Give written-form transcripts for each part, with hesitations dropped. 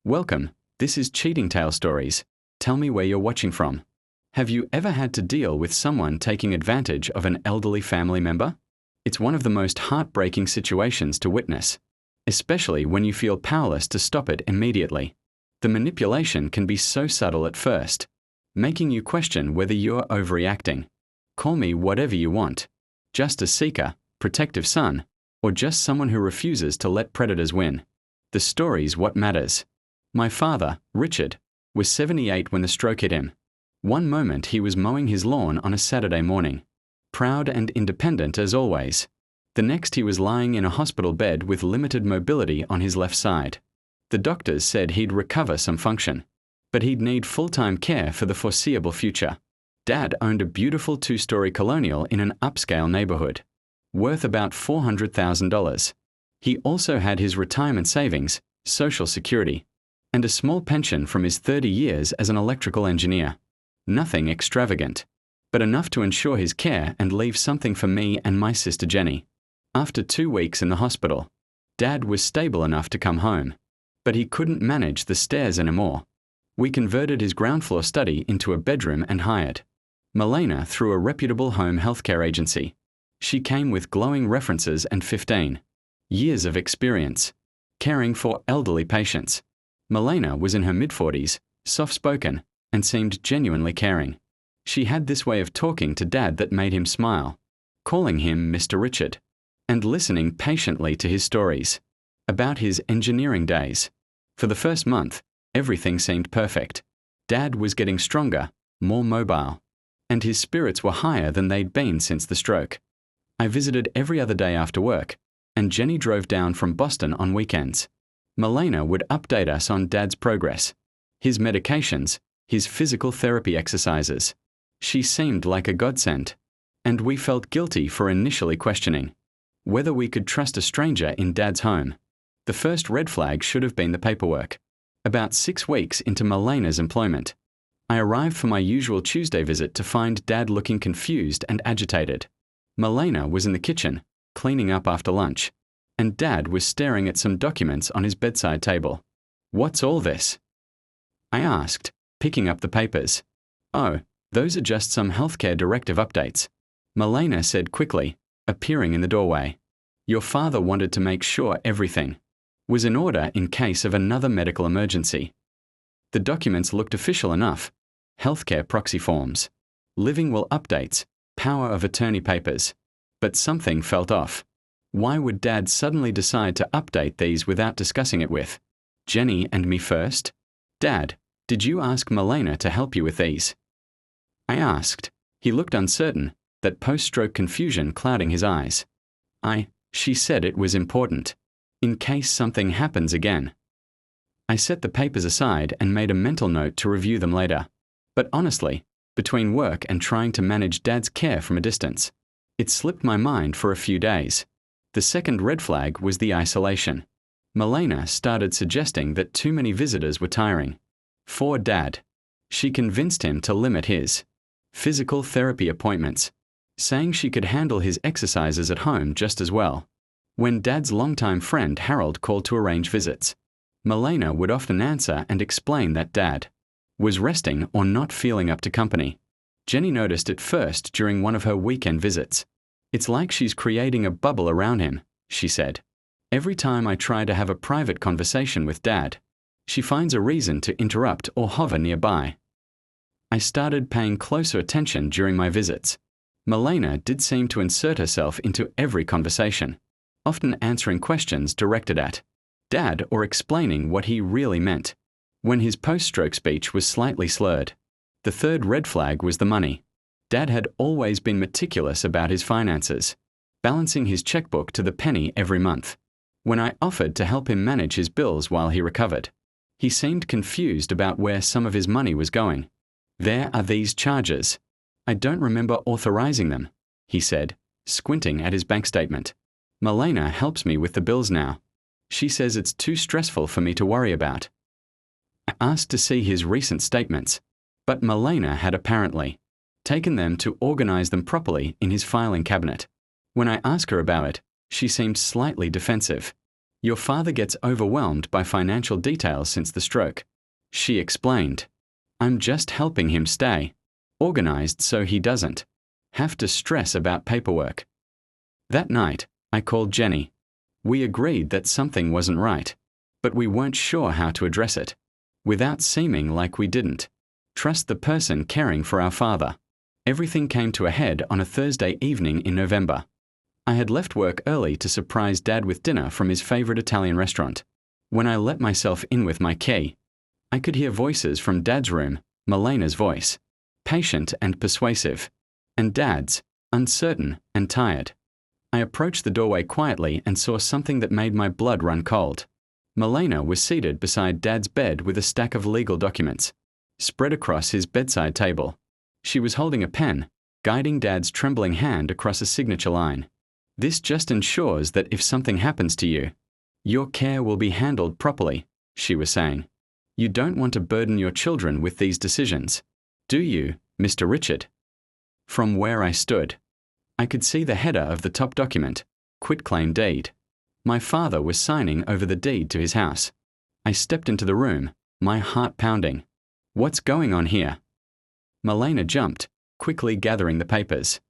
Welcome, this is Cheating Tale Stories. Tell me where you're watching from. Have you ever had to deal with someone taking advantage of an elderly family member? It's one of the most heartbreaking situations to witness, especially when you feel powerless to stop it immediately. The manipulation can be so subtle at first, making you question whether you're overreacting. Call me whatever you want. Just a seeker, protective son, or just someone who refuses to let predators win. The story's what matters. My father, Richard, was 78 when the stroke hit him. One moment he was mowing his lawn on a Saturday morning, proud and independent as always. The next he was lying in a hospital bed with limited mobility on his left side. The doctors said he'd recover some function, but he'd need full-time care for the foreseeable future. Dad owned a beautiful two-story colonial in an upscale neighborhood, worth about $400,000. He also had his retirement savings, Social Security, and a small pension from his 30 years as an electrical engineer. Nothing extravagant, but enough to ensure his care and leave something for me and my sister Jenny. After 2 weeks in the hospital, Dad was stable enough to come home, but he couldn't manage the stairs anymore. We converted his ground floor study into a bedroom and hired Milena through a reputable home healthcare agency. She came with glowing references and 15 years of experience caring for elderly patients. Milena was in her mid-40s, soft-spoken, and seemed genuinely caring. She had this way of talking to Dad that made him smile, calling him Mr. Richard, and listening patiently to his stories about his engineering days. For the first month, everything seemed perfect. Dad was getting stronger, more mobile, and his spirits were higher than they'd been since the stroke. I visited every other day after work, and Jenny drove down from Boston on weekends. Milena would update us on Dad's progress, his medications, his physical therapy exercises. She seemed like a godsend, and we felt guilty for initially questioning whether we could trust a stranger in Dad's home. The first red flag should have been the paperwork. About 6 weeks into Milena's employment, I arrived for my usual Tuesday visit to find Dad looking confused and agitated. Milena was in the kitchen, cleaning up after lunch, and Dad was staring at some documents on his bedside table. "What's all this?" I asked, picking up the papers. "Oh, those are just some healthcare directive updates," Milena said quickly, appearing in the doorway. "Your father wanted to make sure everything was in order in case of another medical emergency." The documents looked official enough. Healthcare proxy forms, living will updates, power of attorney papers. But something felt off. Why would Dad suddenly decide to update these without discussing it with Jenny and me first? "Dad, did you ask Milena to help you with these?" I asked. He looked uncertain, that post-stroke confusion clouding his eyes. She said it was important, in case something happens again." I set the papers aside and made a mental note to review them later. But honestly, between work and trying to manage Dad's care from a distance, it slipped my mind for a few days. The second red flag was the isolation. Milena started suggesting that too many visitors were tiring for Dad. She convinced him to limit his physical therapy appointments, saying she could handle his exercises at home just as well. When Dad's longtime friend Harold called to arrange visits, Milena would often answer and explain that Dad was resting or not feeling up to company. Jenny noticed it first during one of her weekend visits. "It's like she's creating a bubble around him," she said. "Every time I try to have a private conversation with Dad, she finds a reason to interrupt or hover nearby." I started paying closer attention during my visits. Milena did seem to insert herself into every conversation, often answering questions directed at Dad or explaining what he really meant, when his post-stroke speech was slightly slurred. The third red flag was the money. Dad had always been meticulous about his finances, balancing his checkbook to the penny every month. When I offered to help him manage his bills while he recovered, he seemed confused about where some of his money was going. "There are these charges. I don't remember authorizing them," he said, squinting at his bank statement. "Milena helps me with the bills now. She says it's too stressful for me to worry about." I asked to see his recent statements, but Milena had apparently taken them to organize them properly in his filing cabinet. When I asked her about it, she seemed slightly defensive. Your father gets overwhelmed by financial details since the stroke. She explained. I'm just helping him stay organized so he doesn't have to stress about paperwork. That night, I called Jenny. We agreed that something wasn't right, but we weren't sure how to address it, without seeming like we didn't trust the person caring for our father. Everything came to a head on a Thursday evening in November. I had left work early to surprise Dad with dinner from his favorite Italian restaurant. When I let myself in with my key, I could hear voices from Dad's room, Malena's voice, patient and persuasive, and Dad's, uncertain and tired. I approached the doorway quietly and saw something that made my blood run cold. Malena was seated beside Dad's bed with a stack of legal documents spread across his bedside table. She was holding a pen, guiding Dad's trembling hand across a signature line. This just ensures that if something happens to you, your care will be handled properly, she was saying. You don't want to burden your children with these decisions, do you, Mr. Richard? From where I stood, I could see the header of the top document, quitclaim deed. My father was signing over the deed to his house. I stepped into the room, my heart pounding. What's going on here? Malena jumped, quickly gathering the papers.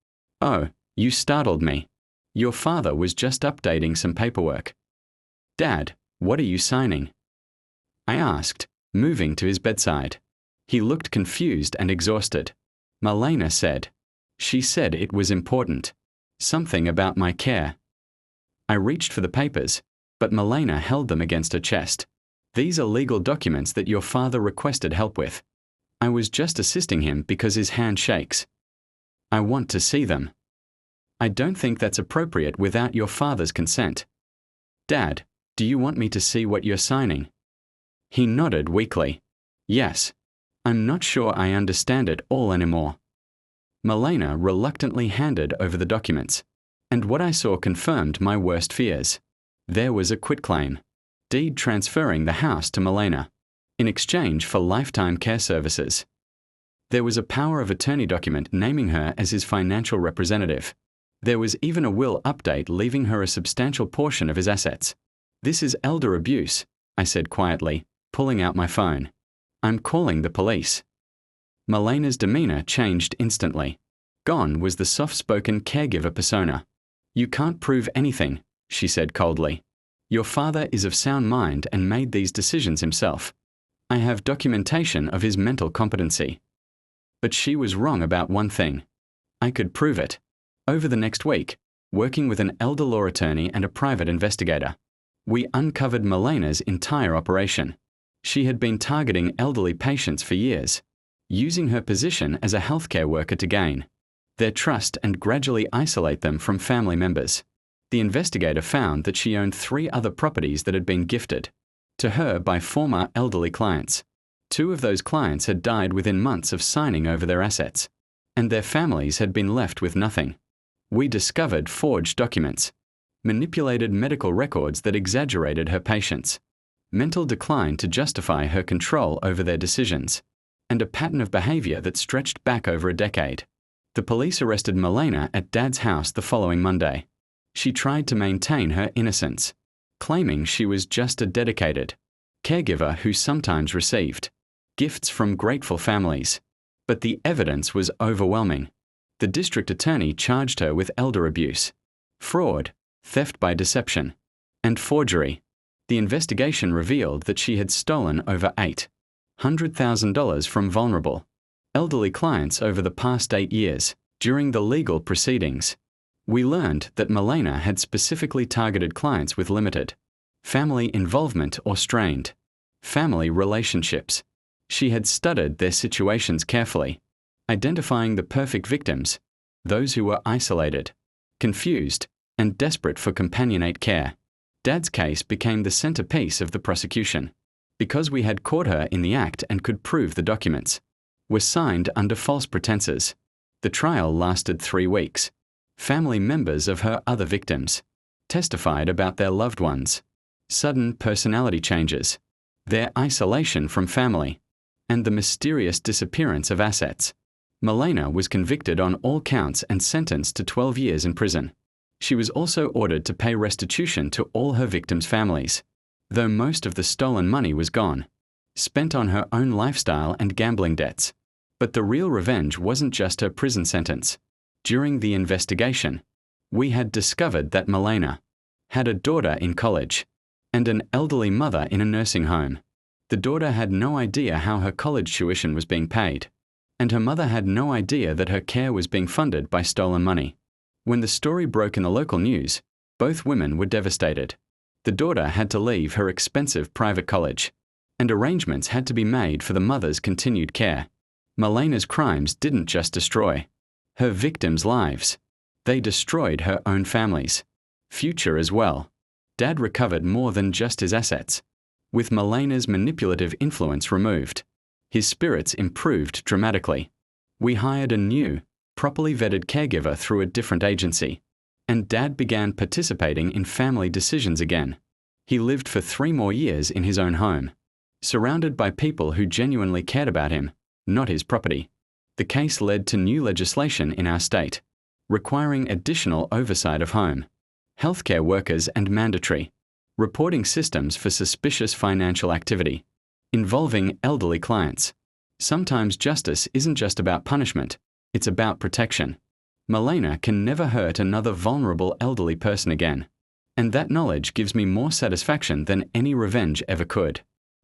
Oh, you startled me. Your father was just updating some paperwork. Dad, what are you signing? I asked, moving to his bedside. He looked confused and exhausted. Malena said. She said it was important. Something about my care. I reached for the papers, but Malena held them against her chest. These are legal documents that your father requested help with. I was just assisting him because his hand shakes. I want to see them. I don't think that's appropriate without your father's consent. Dad, do you want me to see what you're signing? He nodded weakly. Yes. I'm not sure I understand it all anymore. Malena reluctantly handed over the documents, and what I saw confirmed my worst fears. There was a quitclaim, deed transferring the house to Malena, in exchange for lifetime care services. There was a power of attorney document naming her as his financial representative. There was even a will update leaving her a substantial portion of his assets. This is elder abuse, I said quietly, pulling out my phone. I'm calling the police. Malena's demeanor changed instantly. Gone was the soft-spoken caregiver persona. You can't prove anything, she said coldly. Your father is of sound mind and made these decisions himself. I have documentation of his mental competency. But she was wrong about one thing. I could prove it. Over the next week, working with an elder law attorney and a private investigator, we uncovered Malena's entire operation. She had been targeting elderly patients for years, using her position as a healthcare worker to gain their trust and gradually isolate them from family members. The investigator found that she owned 3 other properties that had been gifted to her by former elderly clients. 2 of those clients had died within months of signing over their assets, and their families had been left with nothing. We discovered forged documents, manipulated medical records that exaggerated her patients, mental decline to justify her control over their decisions, and a pattern of behavior that stretched back over a decade. The police arrested Malena at Dad's house the following Monday. She tried to maintain her innocence, claiming she was just a dedicated caregiver who sometimes received gifts from grateful families. But the evidence was overwhelming. The district attorney charged her with elder abuse, fraud, theft by deception, and forgery. The investigation revealed that she had stolen over $800,000 from vulnerable, elderly clients over the past 8 years. During the legal proceedings, we learned that Malena had specifically targeted clients with limited family involvement or strained family relationships. She had studied their situations carefully, identifying the perfect victims, those who were isolated, confused, and desperate for companionate care. Dad's case became the centerpiece of the prosecution, because we had caught her in the act and could prove the documents were signed under false pretenses. The trial lasted 3 weeks. Family members of her other victims testified about their loved ones, sudden personality changes, their isolation from family, and the mysterious disappearance of assets. Malena was convicted on all counts and sentenced to 12 years in prison. She was also ordered to pay restitution to all her victims' families, though most of the stolen money was gone, spent on her own lifestyle and gambling debts. But the real revenge wasn't just her prison sentence. During the investigation, we had discovered that Milena had a daughter in college and an elderly mother in a nursing home. The daughter had no idea how her college tuition was being paid, and her mother had no idea that her care was being funded by stolen money. When the story broke in the local news, both women were devastated. The daughter had to leave her expensive private college, and arrangements had to be made for the mother's continued care. Milena's crimes didn't just destroy her victims' lives. They destroyed her own family's future as well. Dad recovered more than just his assets. With Milena's manipulative influence removed, his spirits improved dramatically. We hired a new, properly vetted caregiver through a different agency, and Dad began participating in family decisions again. He lived for 3 more years in his own home, surrounded by people who genuinely cared about him, not his property. The case led to new legislation in our state, requiring additional oversight of home, healthcare workers and mandatory reporting systems for suspicious financial activity involving elderly clients. Sometimes justice isn't just about punishment, it's about protection. Milena can never hurt another vulnerable elderly person again, and that knowledge gives me more satisfaction than any revenge ever could.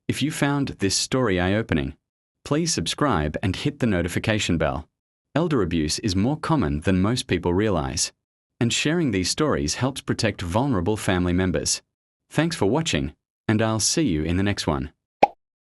If you found this story eye-opening, please subscribe and hit the notification bell. Elder abuse is more common than most people realize, and sharing these stories helps protect vulnerable family members. Thanks for watching, and I'll see you in the next one.